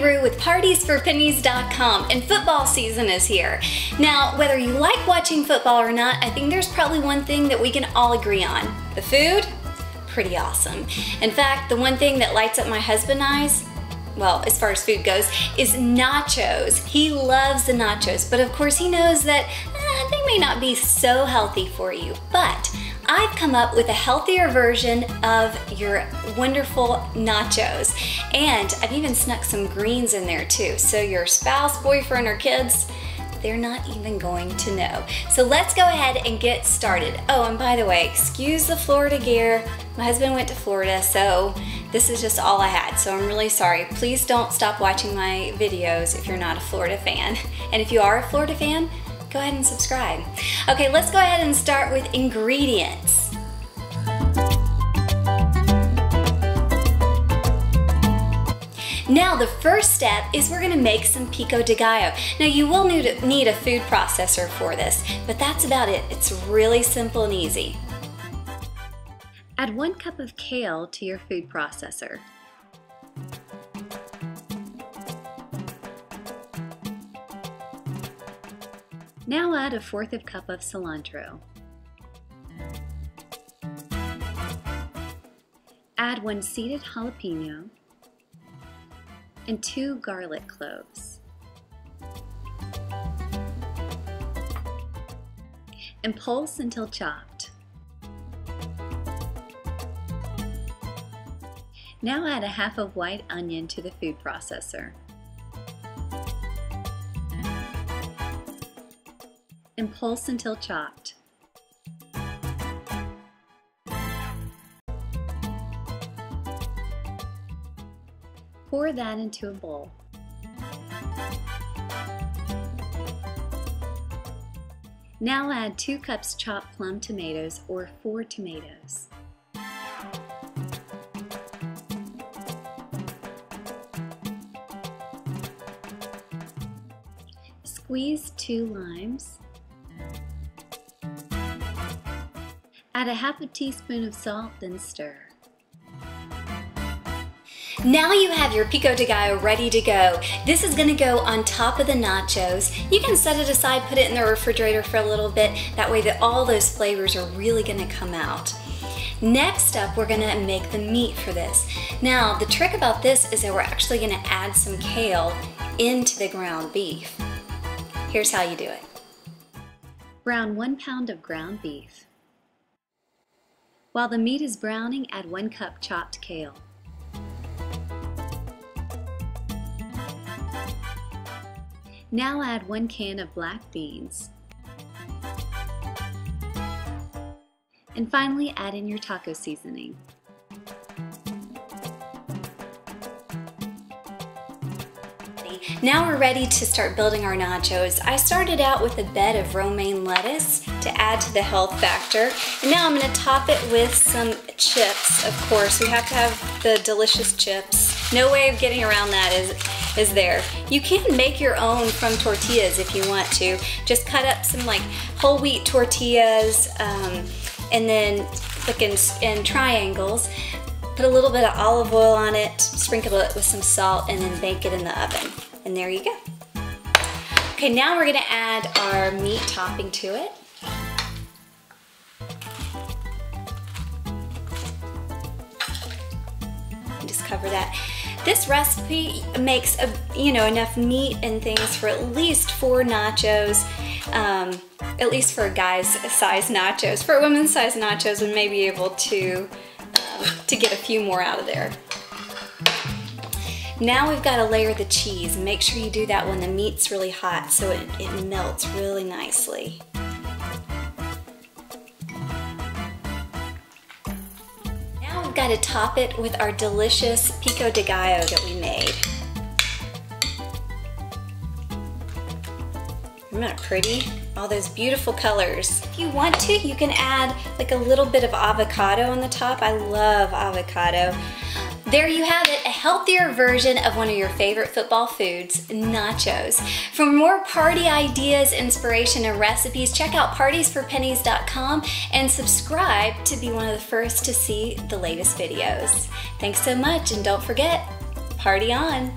Rue with partiesforpennies.com, and football season is here. Now, whether you like watching football or not, I think there's probably one thing that we can all agree on. The food? Pretty awesome. In fact, the one thing that lights up my husband's eyes, well, as far as food goes, is nachos. He loves the nachos, but of course he knows that they may not be so healthy for you. But I've come up with a healthier version of your wonderful nachos. And I've even snuck some greens in there too. So your spouse, boyfriend, or kids, they're not even going to know. So let's go ahead and get started. Oh, and by the way, excuse the Florida gear. My husband went to Florida, so this is just all I had. So I'm really sorry. Please don't stop watching my videos if you're not a Florida fan. And if you are a Florida fan, go ahead and subscribe. Okay, let's go ahead and start with ingredients. Now the first step is we're gonna make some pico de gallo. Now you will need a food processor for this, but that's about it. It's really simple and easy. Add 1 cup of kale to your food processor. Now add 1/4 cup of cilantro. Add 1 seeded jalapeno and 2 garlic cloves. And pulse until chopped. Now add 1/2 of white onion to the food processor. And pulse until chopped. Pour that into a bowl. Now add 2 cups chopped plum tomatoes or 4 tomatoes. Squeeze 2 limes. Add 1/2 teaspoon of salt, then stir. Now you have your pico de gallo ready to go. This is gonna go on top of the nachos. You can set it aside, put it in the refrigerator for a little bit. That way that all those flavors are really gonna come out. Next up, we're gonna make the meat for this. Now, the trick about this is that we're actually gonna add some kale into the ground beef. Here's how you do it. Brown 1 pound of ground beef. While the meat is browning, add 1 cup chopped kale. Now add 1 can of black beans. And finally add in your taco seasoning. Now we're ready to start building our nachos. I started out with a bed of romaine lettuce to add to the health factor. And now I'm gonna top it with some chips, of course. We have to have the delicious chips. No way of getting around that is there. You can make your own from tortillas if you want to. Just cut up some like whole wheat tortillas and then like in triangles. Put a little bit of olive oil on it, sprinkle it with some salt, and then bake it in the oven. And there you go. Okay, now we're gonna add our meat topping to it. Just cover that. This recipe makes enough meat and things for at least 4 nachos, at least for a guy's size nachos. For a woman's size nachos, we may be able to get a few more out of there. Now we've got to layer the cheese. Make sure you do that when the meat's really hot so it melts really nicely. Now we've got to top it with our delicious pico de gallo that we made. Isn't that pretty? All those beautiful colors. If you want to, you can add like a little bit of avocado on the top. I love avocado. There you have it, a healthier version of one of your favorite football foods, nachos. For more party ideas, inspiration, and recipes, check out partiesforpennies.com and subscribe to be one of the first to see the latest videos. Thanks so much, and don't forget, party on!